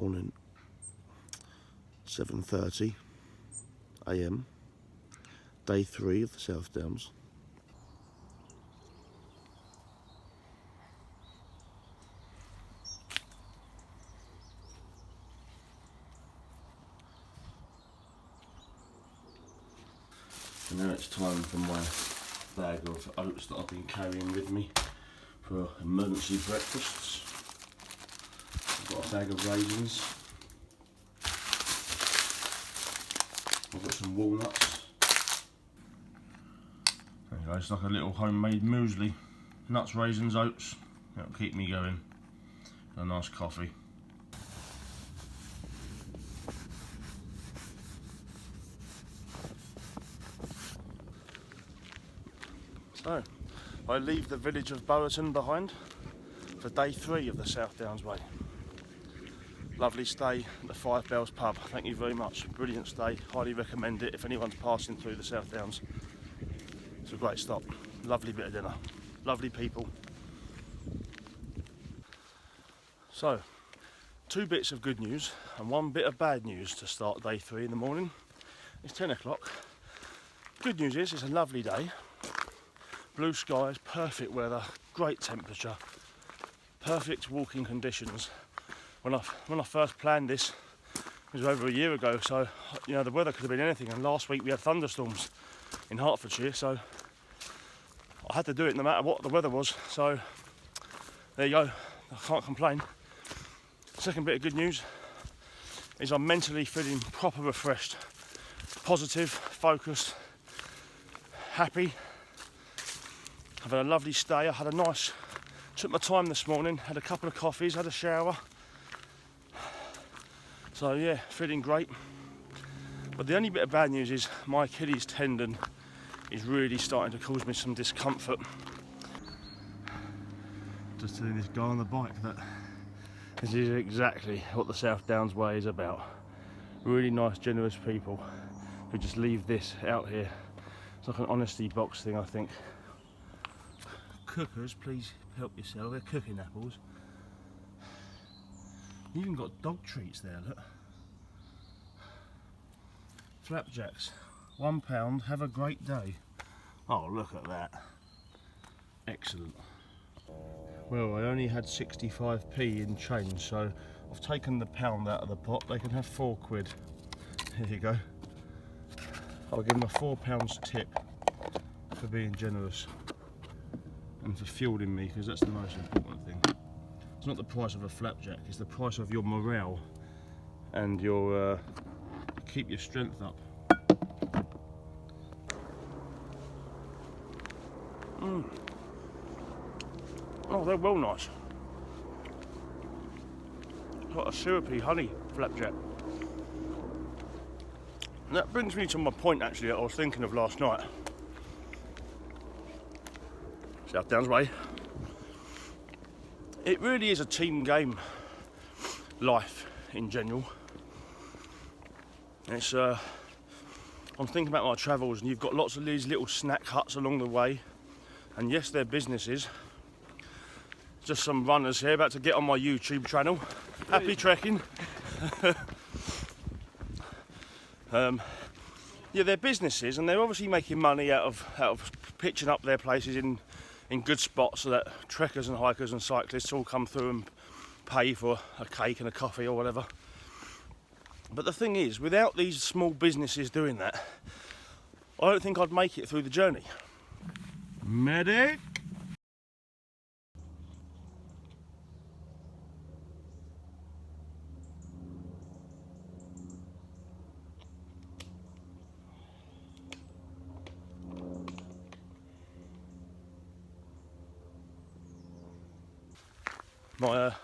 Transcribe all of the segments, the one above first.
Morning. 7:30 AM. Day 3 of the South Downs. And now it's time for my bag of oats that I've been carrying with me for emergency breakfasts. I've got a bag of raisins. I've got some walnuts. There you go, it's like a little homemade muesli. Nuts, raisins, oats. That'll keep me going. And a nice coffee. So, I leave the village of Bowerton behind for day 3 of the South Downs Way. Lovely stay at the Five Bells pub, thank you very much. Brilliant stay, highly recommend it if anyone's passing through the South Downs. It's a great stop, lovely bit of dinner, lovely people. So, 2 bits of good news and 1 bit of bad news to start day 3 in the morning. It's 10 o'clock. Good news is it's a lovely day. Blue skies, perfect weather, great temperature, perfect walking conditions. When I first planned this, it was over a year ago, so you know the weather could have been anything. And last week we had thunderstorms in Hertfordshire, so I had to do it no matter what the weather was. So there you go, I can't complain. Second bit of good news is I'm mentally feeling proper refreshed, positive, focused, happy. I've had a lovely stay. I had a nice, took my time this morning, had a couple of coffees, had a shower. So yeah, feeling great. But the only bit of bad news is my Achilles tendon is really starting to cause me some discomfort. Just telling this guy on the bike that this is exactly what the South Downs Way is about. Really nice, generous people who just leave this out here. It's like an honesty box thing, I think. Cookers, please help yourself. They're cooking apples. You even got dog treats there, look. Flapjacks, £1, have a great day. Oh, look at that. Excellent. Well, I only had 65p in change, so I've taken the pound out of the pot. They can have £4. Here you go. I'll give them a £4 tip for being generous and for fueling me, because that's the most important thing. It's not the price of a flapjack, it's the price of your morale and your keep your strength up. Oh, they're well nice. Got a syrupy honey flapjack. And that brings me to my point actually that I was thinking of last night. South Downs Way. It really is a team game, life in general. It's I'm thinking about my travels, and you've got lots of these little snack huts along the way, and yes, they're businesses. Just some runners here about to get on my YouTube channel. Happy trekking. Yeah, they're businesses, and they're obviously making money out of pitching up their places in good spots so that trekkers and hikers and cyclists all come through and pay for a cake and a coffee or whatever. But the thing is, without these small businesses doing that, I don't think I'd make it through the journey. Medic!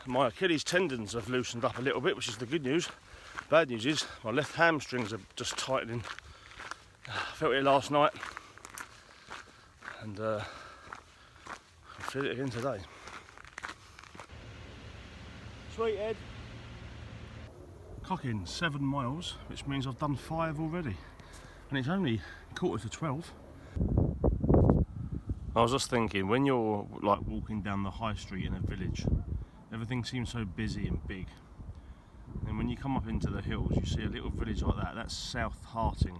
My Achilles tendons have loosened up a little bit, which is the good news. Bad news is my left hamstrings are just tightening. I felt it last night, and I feel it again today. Sweet Ed. Clocking 7 miles, which means I've done 5 already, and it's only 11:45. I was just thinking, when you're like walking down the high street in a village, everything seems so busy and big. And and when you come up into the hills you see a little village like that. That's South Harting.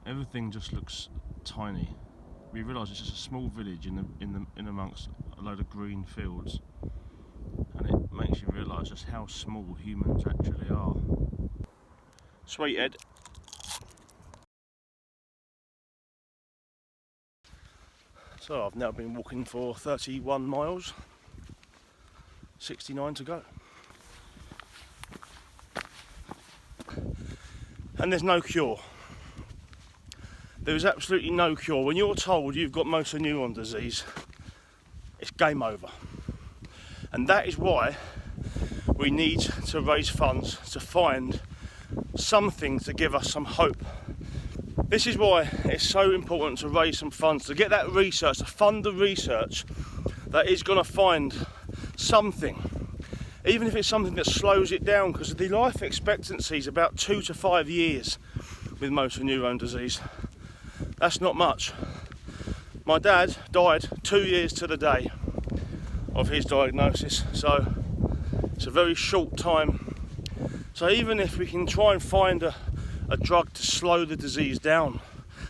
Everything just looks tiny. We realise it's just a small village in amongst a load of green fields, and it makes you realise just how small humans actually are. Sweet Ed. So I've now been walking for 31 miles, 69 to go. And there's no cure. There is absolutely no cure. When you're told you've got motor neuron disease, it's game over. And that is why we need to raise funds to find something to give us some hope. This is why it's so important to raise some funds, to get that research, to fund the research that is going to find something. Even if it's something that slows it down, because the life expectancy is about 2 to 5 years with motor neuron disease. That's not much. My dad died 2 years to the day of his diagnosis, so it's a very short time. So even if we can try and find a drug to slow the disease down,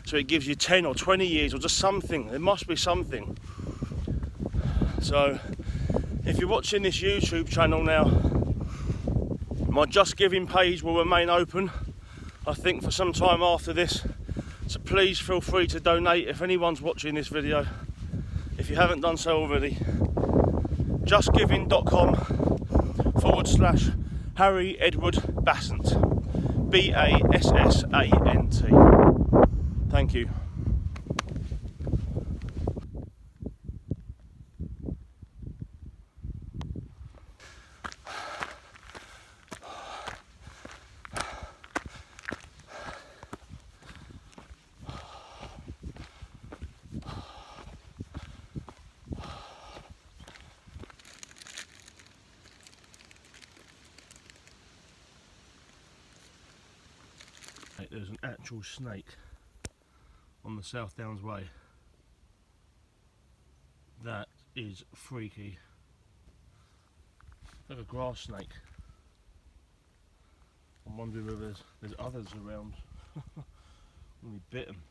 so it gives you 10 or 20 years or just something, there must be something. So if you're watching this YouTube channel now, my Just Giving page will remain open, I think, for some time after this. So please feel free to donate if anyone's watching this video, if you haven't done so already. justgiving.com/Harry Edward Bassant. BASSANT. Thank you. There's an actual snake on the South Downs Way. That is freaky. Like a grass snake. I'm wondering whether there's others around. When we bit them.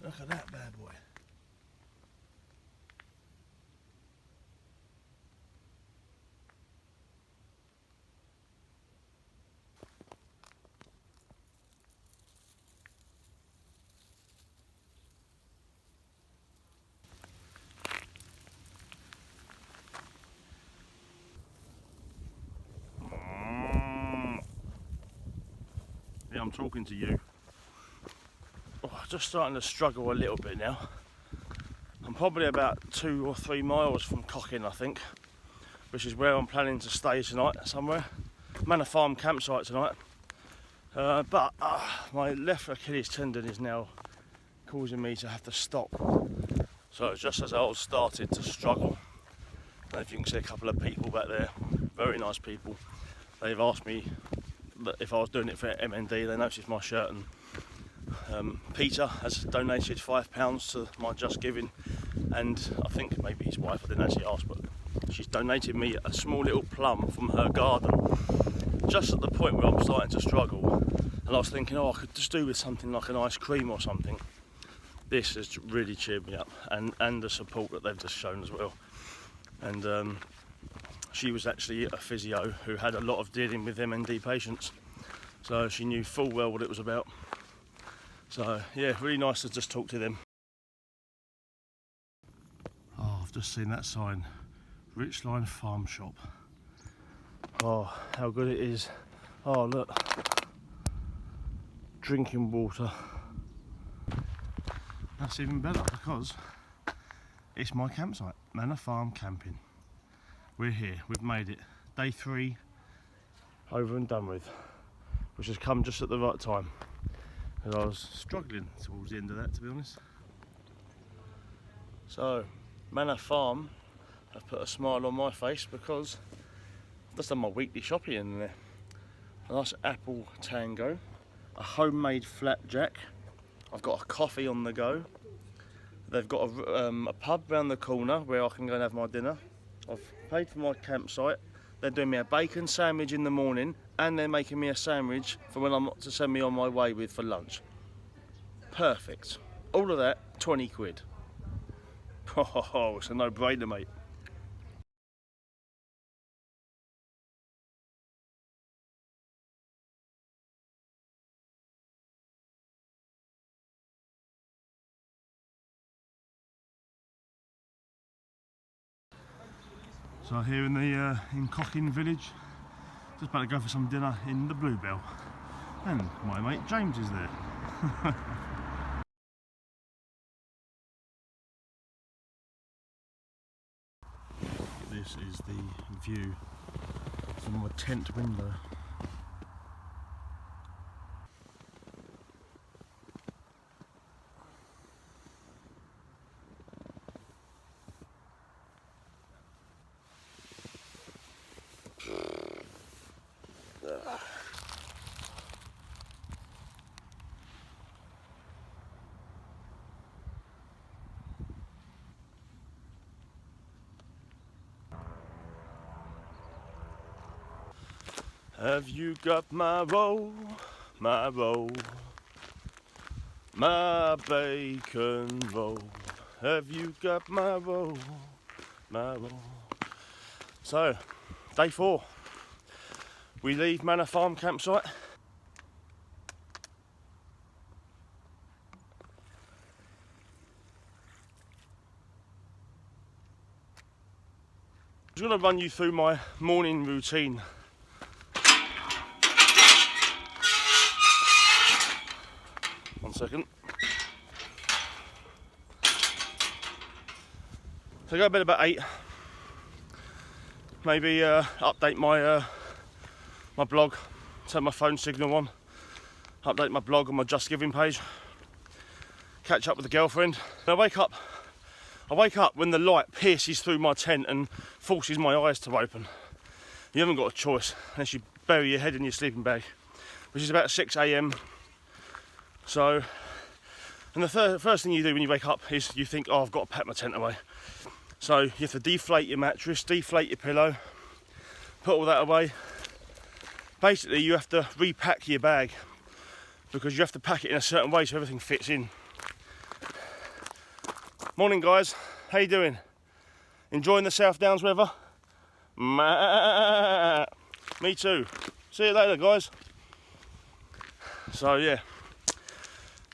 Look at that bad boy. Yeah, I'm talking to you. Oh, just starting to struggle a little bit now. I'm probably about 2 or 3 miles from Cocking, I think, which is where I'm planning to stay tonight, somewhere. Manor Farm campsite tonight. But my left Achilles tendon is now causing me to have to stop. So just as I was started to struggle, I don't know if you can see a couple of people back there, very nice people. They've asked me if I was doing it for MND. They noticed my shirt, and Peter has donated £5 to my Just Giving, and I think maybe his wife, I didn't actually ask, but she's donated me a small little plum from her garden, just at the point where I'm starting to struggle. And I was thinking, I could just do with something like an ice cream or something. This has really cheered me up, and the support that they've just shown as well. And she was actually a physio who had a lot of dealing with MND patients, so she knew full well what it was about. So yeah, really nice to just talk to them. Oh, I've just seen that sign, Richline Farm Shop. Oh, how good it is. Oh look, drinking water. That's even better because it's my campsite, Manor Farm Camping. We're here, we've made it. Day 3 over and done with, which has come just at the right time, because I was struggling towards the end of that, to be honest. So, Manor Farm have put a smile on my face because I've just done my weekly shopping in there. A nice apple tango, a homemade flapjack. I've got a coffee on the go. They've got a pub round the corner where I can go and have my dinner. I've paid for my campsite, they're doing me a bacon sandwich in the morning, and they're making me a sandwich for when I'm to send me on my way with for lunch. Perfect. All of that, 20 quid. Oh, it's a no-brainer, mate. So here in Cochin village, just about to go for some dinner in the Bluebell, and my mate James is there. This is the view from my tent window. Have you got my roll, my roll, my bacon roll? Have you got my roll, my roll? So, day 4. We leave Manor Farm campsite. I'm just going to run you through my morning routine. One second. So I go to bed about 8. Maybe update my my blog, turn my phone signal on, update my blog on my Just Giving page, catch up with the girlfriend. And I wake up when the light pierces through my tent and forces my eyes to open. You haven't got a choice unless you bury your head in your sleeping bag, which is about 6 AM. So, and the first thing you do when you wake up is you think, oh, I've got to pack my tent away. So you have to deflate your mattress, deflate your pillow, put all that away. Basically you have to repack your bag because you have to pack it in a certain way so everything fits in. Morning guys, how you doing? Enjoying the South Downs weather? Me too. See you later guys. So yeah,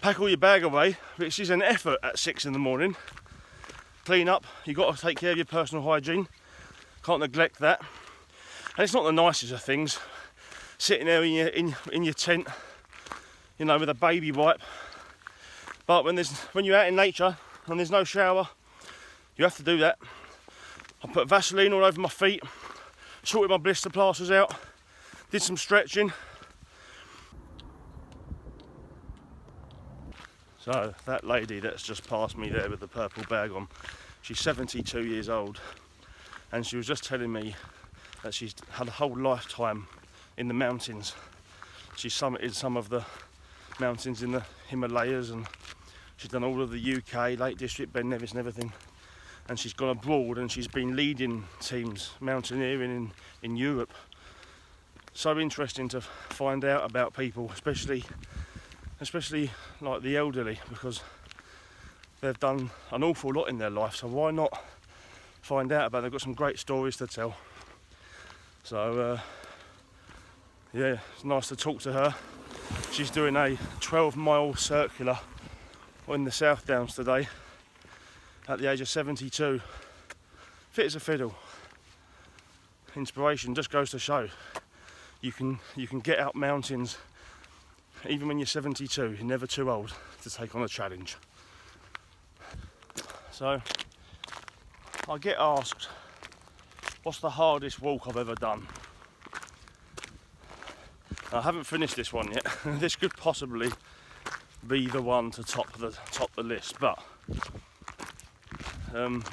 pack all your bag away, which is an effort at 6 in the morning. Clean up, you've got to take care of your personal hygiene, can't neglect that. And it's not the nicest of things, sitting there in your tent, you know, with a baby wipe. But when you're out in nature and there's no shower, you have to do that. I put Vaseline all over my feet, sorted my blister plasters out, did some stretching. So that lady that's just passed me there with the purple bag on, she's 72 years old, and she was just telling me that she's had a whole lifetime in the mountains. She's summited some of the mountains in the Himalayas, and she's done all of the UK, Lake District, Ben Nevis and everything. And she's gone abroad and she's been leading teams, mountaineering in Europe. So interesting to find out about people, especially like the elderly, because they've done an awful lot in their life, so why not find out about it? They've got some great stories to tell. So yeah, it's nice to talk to her. She's doing a 12-mile circular in the South Downs today at the age of 72. Fit as a fiddle. Inspiration just goes to show you can get up mountains even when you're 72. You're never too old to take on a challenge. So I get asked, what's the hardest walk I've ever done? I haven't finished this one yet. This could possibly be the one to top the list, but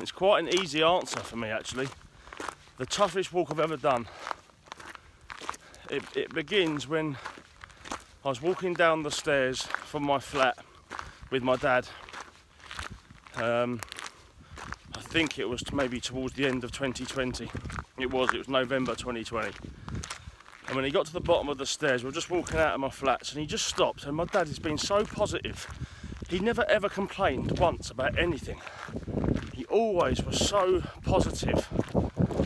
it's quite an easy answer for me actually. The toughest walk I've ever done, it begins when I was walking down the stairs from my flat with my dad. I think it was maybe towards the end of 2020, It was November 2020. And when he got to the bottom of the stairs, we were just walking out of my flats, and he just stopped. And my dad has been so positive. He never ever complained once about anything. He always was so positive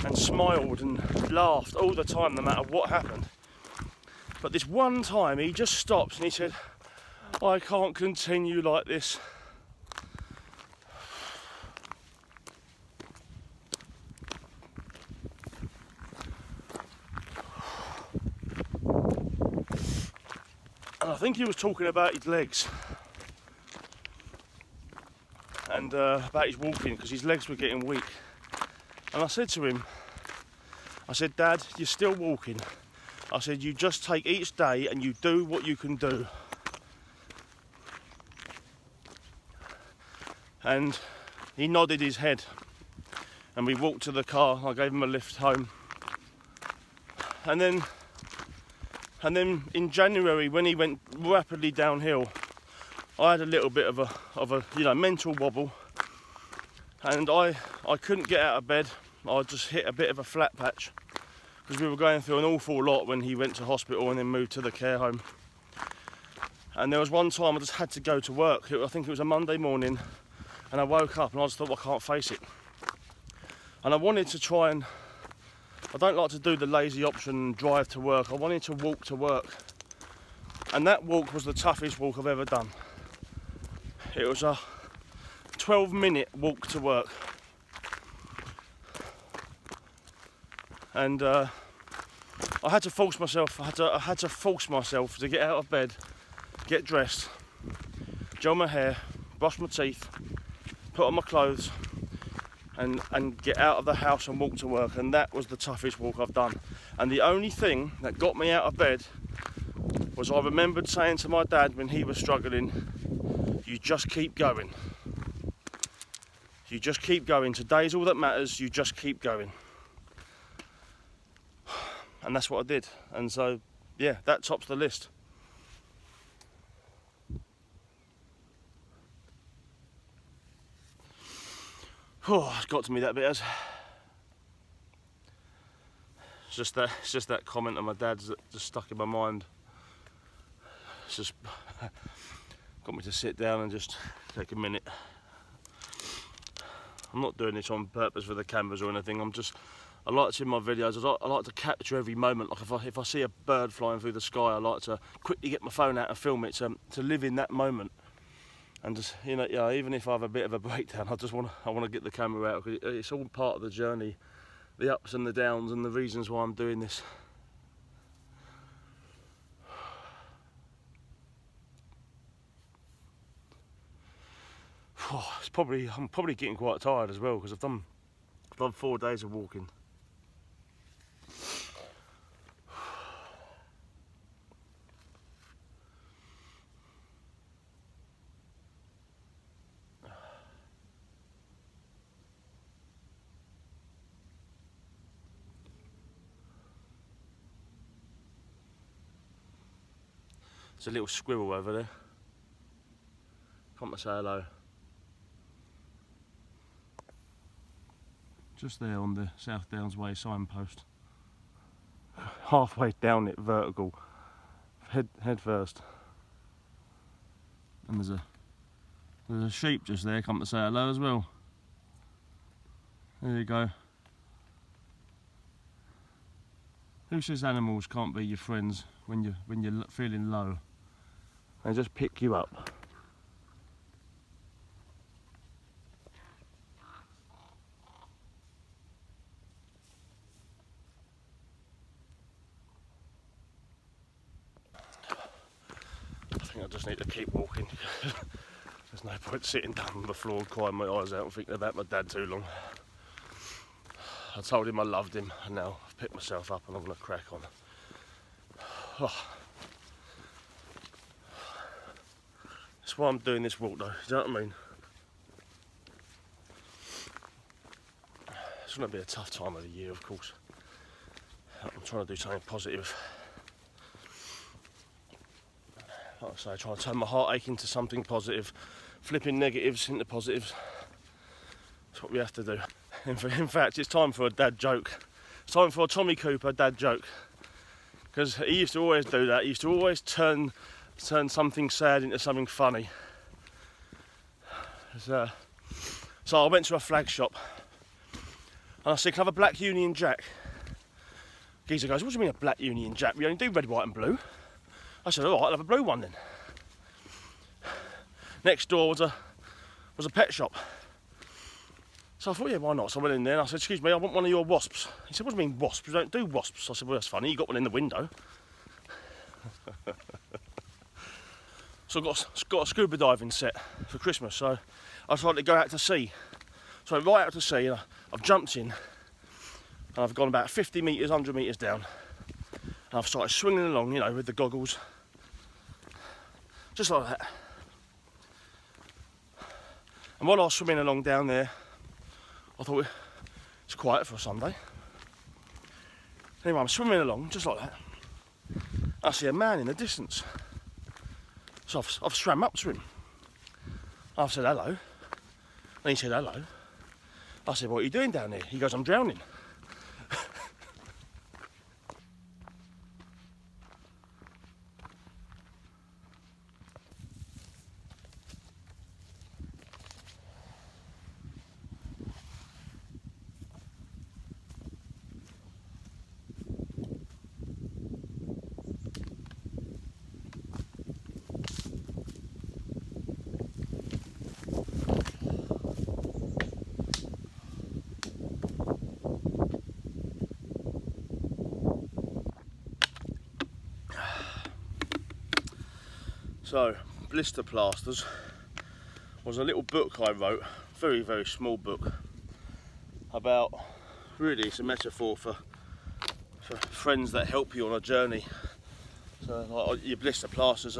and smiled and laughed all the time, no matter what happened. But this one time he just stopped and he said, I can't continue like this. And I think he was talking about his legs and about his walking, because his legs were getting weak. And I said to him, I said, Dad, you're still walking. I said, you just take each day and you do what you can do. And he nodded his head, and we walked to the car. I gave him a lift home. And then in January, when he went rapidly downhill, I had a little bit of a mental wobble, and I couldn't get out of bed. I just hit a bit of a flat patch, because we were going through an awful lot when he went to hospital and then moved to the care home. And there was one time I just had to go to work. I think it was a Monday morning, and I woke up and I just thought, well, I can't face it. And I wanted to try and, I don't like to do the lazy option and drive to work. I wanted to walk to work. And that walk was the toughest walk I've ever done. It was a 12-minute walk to work. And I had to force myself, I had to force myself to get out of bed, get dressed, gel my hair, brush my teeth, put on my clothes, and get out of the house and walk to work. And that was the toughest walk I've done. And the only thing that got me out of bed was I remembered saying to my dad when he was struggling, you just keep going. You just keep going. Today's all that matters, you just keep going. And that's what I did. And so, yeah, that tops the list. Oh, it's got to me, that bit has. It's just that comment of my dad's that just stuck in my mind. It's just got me to sit down and just take a minute. I'm not doing this on purpose for the cameras or anything. I like to, in my videos, I like to capture every moment. Like if I see a bird flying through the sky, I like to quickly get my phone out and film it to live in that moment. And just, even if I have a bit of a breakdown, I want to get the camera out, because it's all part of the journey, the ups and the downs and the reasons why I'm doing this. I'm probably getting quite tired as well, because I've done 4 days of walking. There's a little squirrel over there. Come to say hello. Just there on the South Downs Way signpost. Halfway down it, vertical, head first. And there's a sheep just there, come to say hello as well. There you go. Who says animals can't be your friends when you're feeling low? They just pick you up. I think I just need to keep walking. There's no point sitting down on the floor and crying my eyes out and thinking about my dad too long. I told him I loved him, and now I've picked myself up and I'm going to crack on. Oh. That's why I'm doing this walk though, do you know what I mean? It's going to be a tough time of the year, of course. I'm trying to do something positive. Like I say, trying to turn my heartache into something positive, flipping negatives into positives. That's what we have to do. In fact, it's time for a dad joke. It's time for a Tommy Cooper dad joke. Because he used to always do that. He used to always turn something sad into something funny. So I went to a flag shop and I said, "Can I have a black Union Jack?" Geezer goes, "What do you mean a black Union Jack? We only do red, white and blue." I said, "All right, I'll have a blue one then." Next door was a pet shop. So I thought, yeah, why not? So I went in there and I said, "Excuse me, I want one of your wasps." He said, "What do you mean wasps? We don't do wasps." I said, "Well, that's funny, you got one in the window." So I got a scuba diving set for Christmas, so I decided to go out to sea. So I went right out to sea and I've jumped in and I've gone about 50 metres, 100 metres down. And I've started swinging along, you know, with the goggles. Just like that. And while I was swimming along down there, I thought, it's quiet for a Sunday. Anyway, I'm swimming along, just like that. I see a man in the distance. So I've swam up to him. I've said hello. And he said hello. I said, "What are you doing down there?" He goes, "I'm drowning." So, blister plasters was a little book I wrote, very, very small book, about, really it's a metaphor for friends that help you on a journey. So like, your blister plasters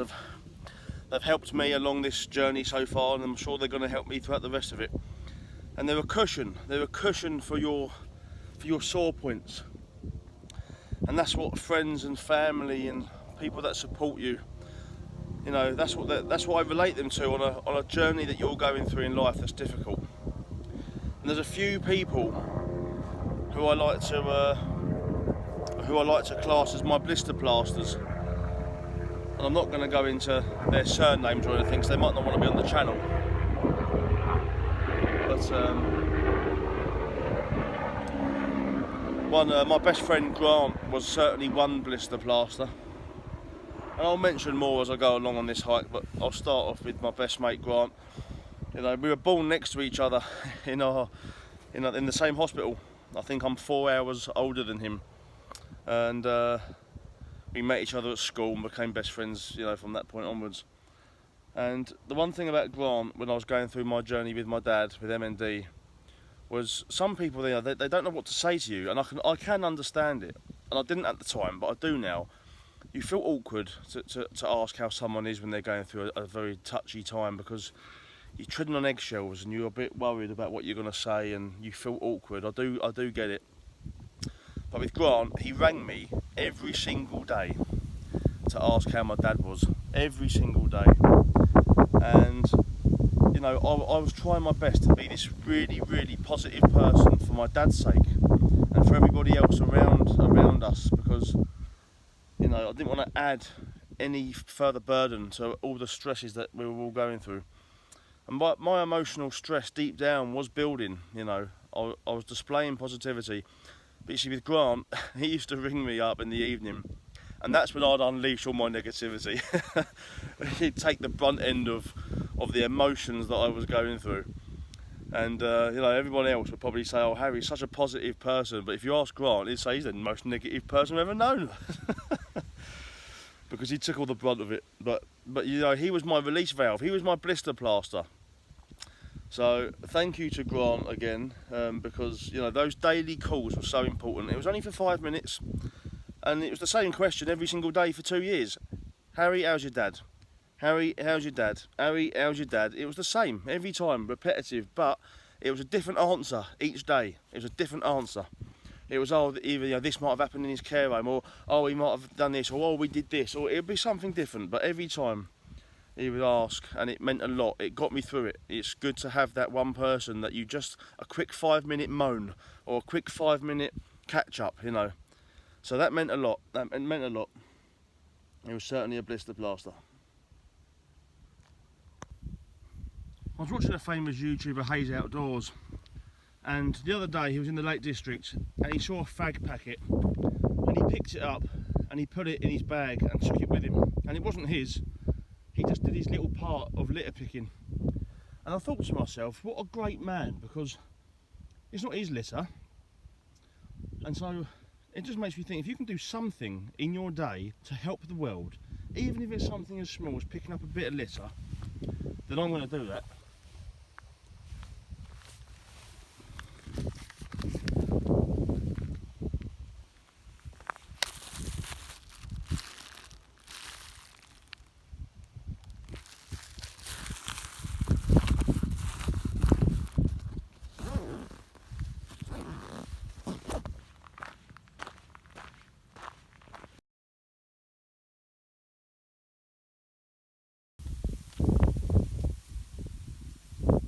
they've helped me along this journey so far, and I'm sure they're going to help me throughout the rest of it. And they're a cushion for your sore points. And that's what friends and family and people that support you, you know, that's what I relate them to on a journey that you're going through in life that's difficult. And there's a few people who I like to class as my blister plasters. And I'm not going to go into their surnames or anything, because they might not want to be on the channel. But my best friend Grant was certainly one blister plaster. And I'll mention more as I go along on this hike, but I'll start off with my best mate Grant. You know, we were born next to each other in the same hospital. I think I'm 4 hours older than him, and we met each other at school and became best friends, you know, from that point onwards. And the one thing about Grant, when I was going through my journey with my dad with MND, was some people, you know, they don't know what to say to you, and I can understand it, and I didn't at the time, but I do now. You feel awkward to ask how someone is when they're going through a very touchy time, because you're treading on eggshells and you're a bit worried about what you're going to say, and you feel awkward. I do get it. But with Grant, he rang me every single day to ask how my dad was, every single day. And you know, I was trying my best to be this really, really positive person for my dad's sake and for everybody else around us, because you know, I didn't want to add any further burden to all the stresses that we were all going through. And my emotional stress deep down was building, you know. I was displaying positivity. But you see, with Grant, he used to ring me up in the evening, and that's when I'd unleash all my negativity. He'd take the brunt end of the emotions that I was going through. And you know, everyone else would probably say, "Oh, Harry's such a positive person," but if you ask Grant, he'd say he's the most negative person I've ever known. Because he took all the brunt of it. But you know, he was my release valve, he was my blister plaster. So thank you to Grant again, because you know, those daily calls were so important. It was only for 5 minutes, and it was the same question every single day for 2 years. "Harry, how's your dad? Harry, how's your dad? Harry, how's your dad?" It was the same every time, repetitive, but it was a different answer each day. It was a different answer. It was, oh, either, you know, this might have happened in his care home, or oh, he might have done this, or oh, we did this, or it would be something different. But every time he would ask, and it meant a lot. It got me through it. It's good to have that one person that you just, a quick 5 minute moan, or a quick 5 minute catch up, you know. So that meant a lot. That meant a lot. It was certainly a blister plaster. I was watching a famous YouTuber, Hayes Outdoors, and the other day he was in the Lake District and he saw a fag packet and he picked it up and he put it in his bag and took it with him. And it wasn't his, he just did his little part of litter picking. And I thought to myself, what a great man, because it's not his litter. And so it just makes me think, if you can do something in your day to help the world, even if it's something as small as picking up a bit of litter, then I'm going to do that.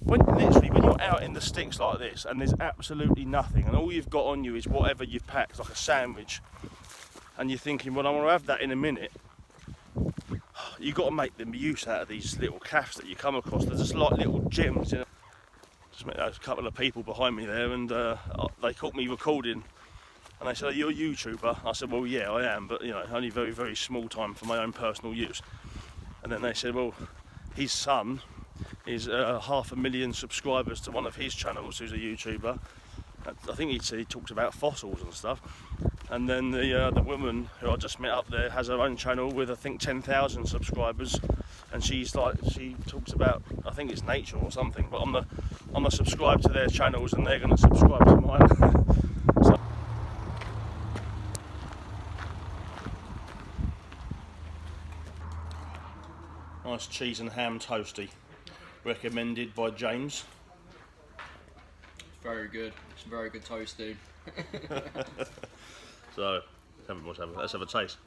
When you're out in the sticks like this and there's absolutely nothing and all you've got on you is whatever you've packed, like a sandwich, and you're thinking, well, I want to have that in a minute, you've got to make the use out of these little calves that you come across. They're just like little gems, you know. Just met a couple of people behind me there, and they caught me recording and they said, "Are you a YouTuber?" I said, "Well, yeah, I am, but you know, only very, very small time for my own personal use." And then they said, "Well, his son is 500,000 subscribers to one of his channels, who's a YouTuber. I think he talks about fossils and stuff." And then the woman who I just met up there has her own channel with, I think, 10,000 subscribers, and she talks about, I think it's nature or something. But I'm gonna subscribe to their channels, and they're going to subscribe to mine. So, nice cheese and ham toasty, recommended by James. Very good. It's a very good toast, dude. So, let's have a taste.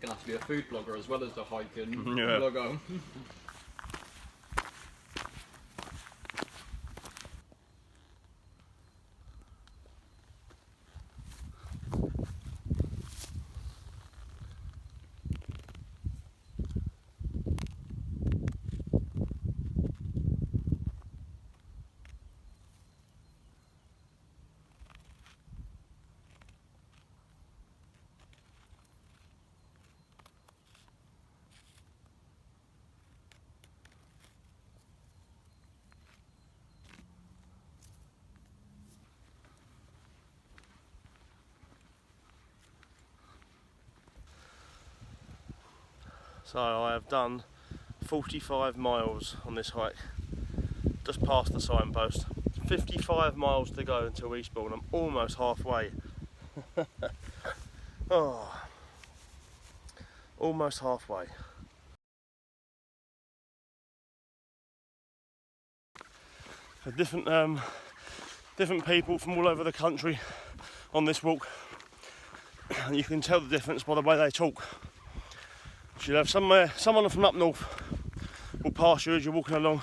Gonna have to be a food blogger as well as the hiking Yeah. blogger. So I have done 45 miles on this hike, just past the signpost. 55 miles to go until Eastbourne. I'm almost halfway. Oh, almost halfway. So different people from all over the country on this walk, and you can tell the difference by the way they talk. You'll have someone from up north will pass you as you're walking along.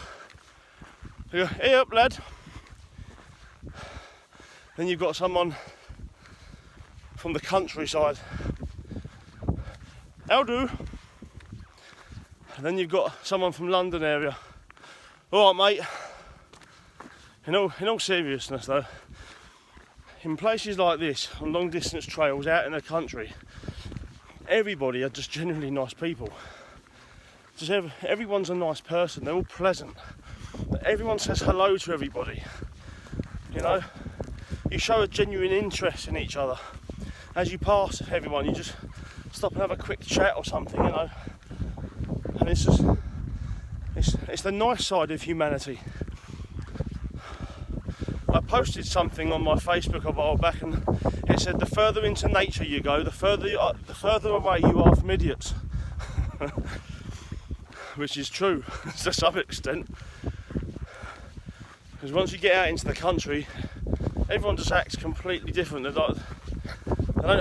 They go, "Hey up, lad." Then you've got someone from the countryside, "How do?" And then you've got someone from London area, "All right, mate." In all seriousness though, in places like this, on long distance trails out in the country, everybody are just genuinely nice people. Just everyone's a nice person. They're all pleasant. Everyone says hello to everybody. You know, you show a genuine interest in each other. As you pass everyone, you just stop and have a quick chat or something. You know, and it's the nice side of humanity. I posted something on my Facebook a while back, and it said, the further into nature you go, the further away you are from idiots. Which is true to some extent, because once you get out into the country, everyone just acts completely different. They don't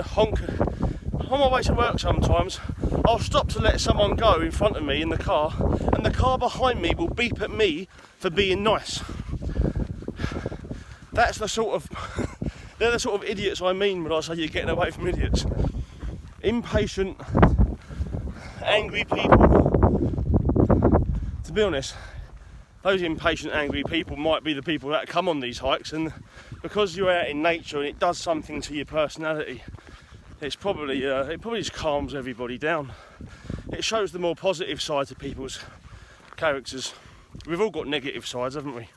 honk. On my way to work sometimes, I'll stop to let someone go in front of me in the car, and the car behind me will beep at me for being nice. That's the sort of They're the sort of idiots I mean when I say you're getting away from idiots. Impatient, angry people. To be honest, those impatient, angry people might be the people that come on these hikes, and because you're out in nature and it does something to your personality, it's probably it probably just calms everybody down. It shows the more positive side to people's characters. We've all got negative sides, haven't we?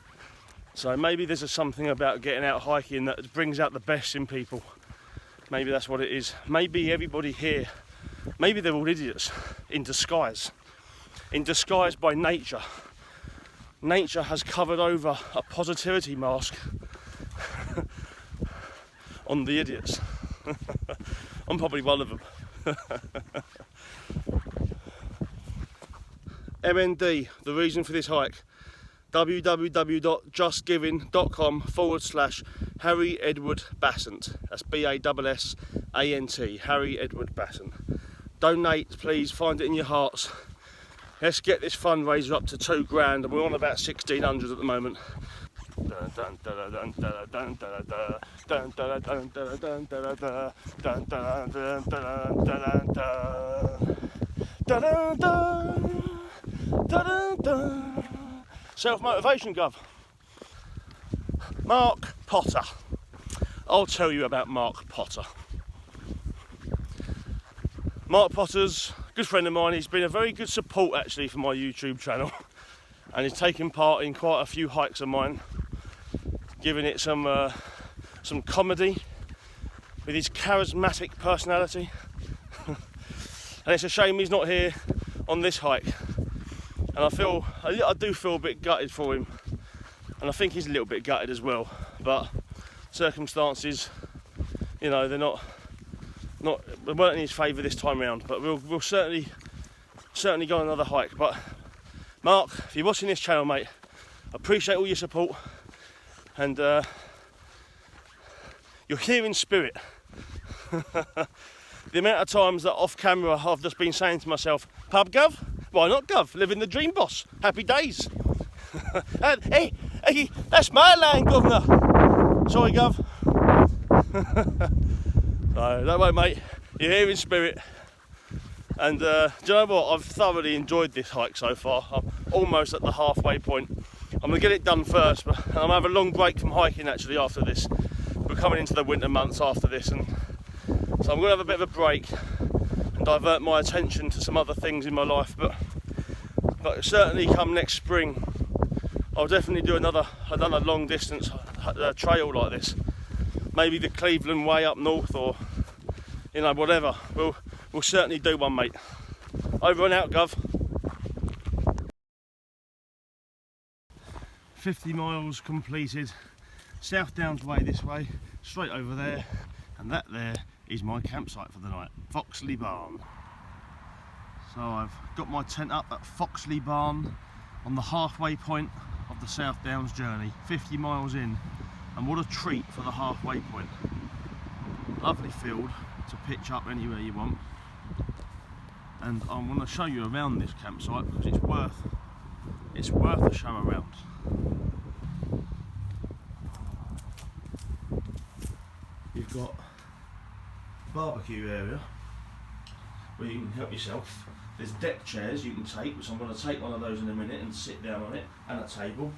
So maybe there's something about getting out hiking that brings out the best in people. Maybe that's what it is. Maybe everybody here, maybe they're all idiots in disguise by nature. Nature has covered over a positivity mask on the idiots. I'm probably one of them. MND, the reason for this hike, www.justgiving.com/Harry Edward Bassant. That's BASSANT, Harry Edward Bassant. Donate, please, find it in your hearts. Let's get this fundraiser up to £2,000, and we're on about 1,600 at the moment. Self-motivation, Gov. Mark Potter. I'll tell you about Mark Potter. Mark Potter's a good friend of mine. He's been a very good support actually for my YouTube channel, and he's taken part in quite a few hikes of mine, giving it some comedy with his charismatic personality. And it's a shame he's not here on this hike. And I do feel a bit gutted for him, and I think he's a little bit gutted as well. But circumstances, you know, they weren't in his favour this time round. But we'll certainly go on another hike. But Mark, if you're watching this channel, mate, I appreciate all your support, and you're here in spirit. The amount of times that off camera I've just been saying to myself, pub Gov? Why not, Gov? Living the dream, boss. Happy days. And, hey, that's my land, Governor. Sorry, Gov. No, don't worry, mate. You're here in spirit. And do you know what? I've thoroughly enjoyed this hike so far. I'm almost at the halfway point. I'm going to get it done first, but I'm going to have a long break from hiking actually after this. We're coming into the winter months after this, and so I'm going to have a bit of a break and divert my attention to some other things in my life. But certainly come next spring, I'll definitely do another long distance trail like this. Maybe the Cleveland way up north, or you know, whatever. We'll certainly do one, mate. Over and out, Gov. 50 miles completed. South Downs way this way, straight over there, and that there is my campsite for the night, Foxley Barn. So I've got my tent up at Foxley Barn on the halfway point of the South Downs journey, 50 miles in, and what a treat for the halfway point. Lovely field to pitch up anywhere you want, and I want to show you around this campsite because it's worth a show around. You've got barbecue area where you can help yourself. There's deck chairs you can take, which I'm going to take one of those in a minute and sit down on it, and a table.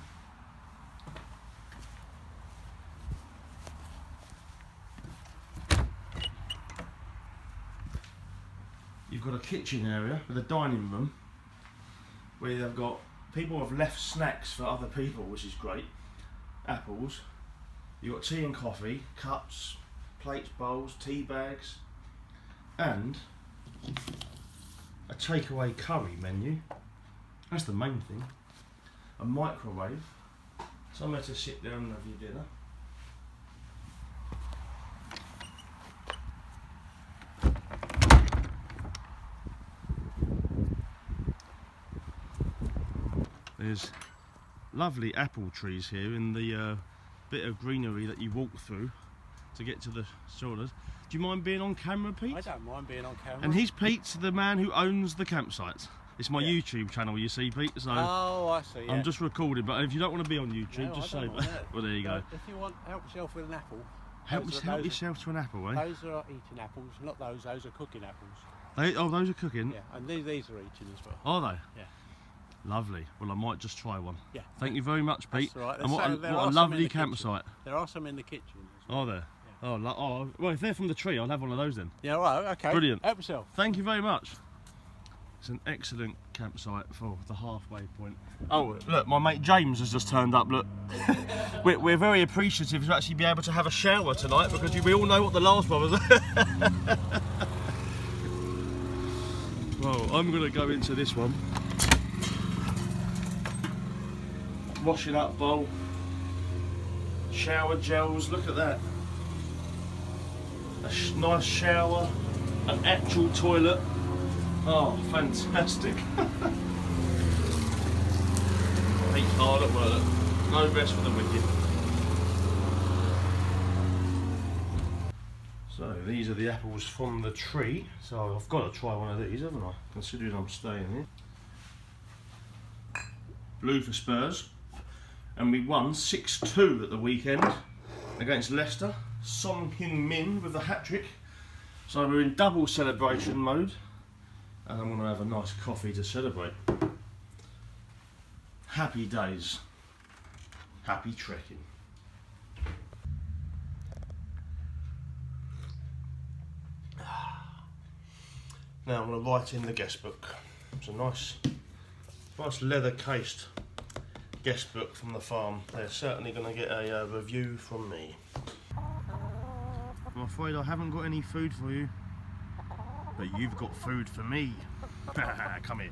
You've got a kitchen area with a dining room where they've got people have left snacks for other people, which is great. Apples. You've got tea and coffee, cups, plates, bowls, tea bags, and a takeaway curry menu. That's the main thing. A microwave, somewhere to sit down and have your dinner. There's lovely apple trees here in the bit of greenery that you walk through to get to the strollers. Do you mind being on camera, Pete? I don't mind being on camera. And he's Pete, the man who owns the campsite. It's my YouTube channel, you see, Pete. So oh, I see. Yeah. I'm just recording, but if you don't want to be on YouTube, No, just I say. don't want that. Well, there you go. If you want help yourself with an apple. Help Those yourself to an apple, eh? Those are eating apples, not those. Those are cooking apples. Those are cooking? Yeah, and these are eating as well. Are they? Yeah. Lovely. Well, I might just try one. Yeah. Thank you very much, Pete. That's all right. And what There a are some in lovely the kitchen. campsite. There are some in the kitchen as well. Are there? Oh, well, if they're from the tree, I'll have one of those then. Yeah, right, okay. Brilliant. Help yourself. Thank you very much. It's an excellent campsite for the halfway point. Oh, look, my mate James has just turned up, look. we're very appreciative to actually be able to have a shower tonight because we all know what the last one was. Well, I'm going to go into this one. Washing up bowl. Shower gels, look at that. A nice shower. An actual toilet. Oh, fantastic. Pete's hard at work. No rest for the wicked. So these are the apples from the tree. So I've got to try one of these, haven't I? Considering I'm staying here. Blue for Spurs. And we won 6-2 at the weekend against Leicester. Son Heung-min with the hat-trick. So we're in double celebration mode. And I'm going to have a nice coffee to celebrate. Happy days. Happy trekking. Now I'm going to write in the guest book. It's a nice leather cased guest book from the farm. They're certainly going to get a review from me. I'm afraid I haven't got any food for you. But you've got food for me. Come here.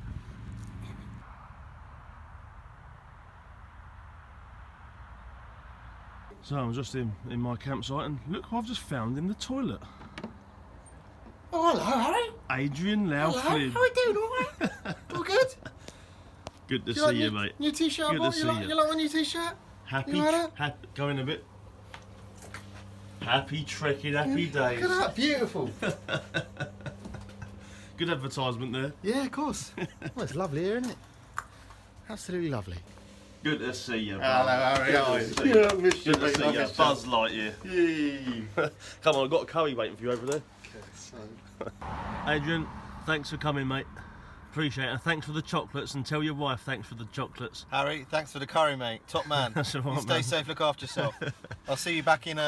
So I'm just in my campsite and look what I've just found in the toilet. Oh, hello, Harry. Adrian Lau Hello, Flynn. how are we doing? All right? All good? Good to You see like you, new, mate. new t-shirt, Good boy? to You see like, you. you like my new t-shirt? Happy, You like it? go in a bit. Happy trekking, happy days. Look at that, beautiful. Good advertisement there. Yeah, of course. Well, it's lovely here, isn't it? Absolutely lovely. Good to see you. Hello, Harry. Good How are to you? see you. Yeah, I missed you, Good to mate. see I you. missed you. Buzz Lightyear. Yay. Come on, I've got a curry waiting for you over there. Okay, so... Adrian, thanks for coming, mate. Appreciate it. And thanks for the chocolates, and tell your wife thanks for the chocolates. Harry, thanks for the curry, mate. Top man. That's all right, You stay man. safe, look after yourself. I'll see you back in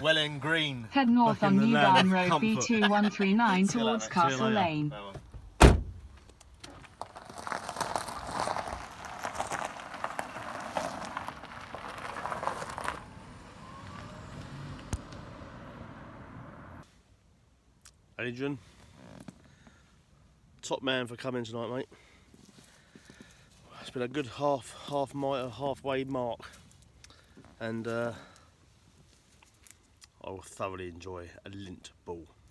Welling Green. Head north Back in on the land New of Garden Road comfort. B2139 See you towards later. See you Castle later. Lane. No one. Adrian, top man for coming tonight, mate. It's been a good halfway mark, and I will thoroughly enjoy a lint ball.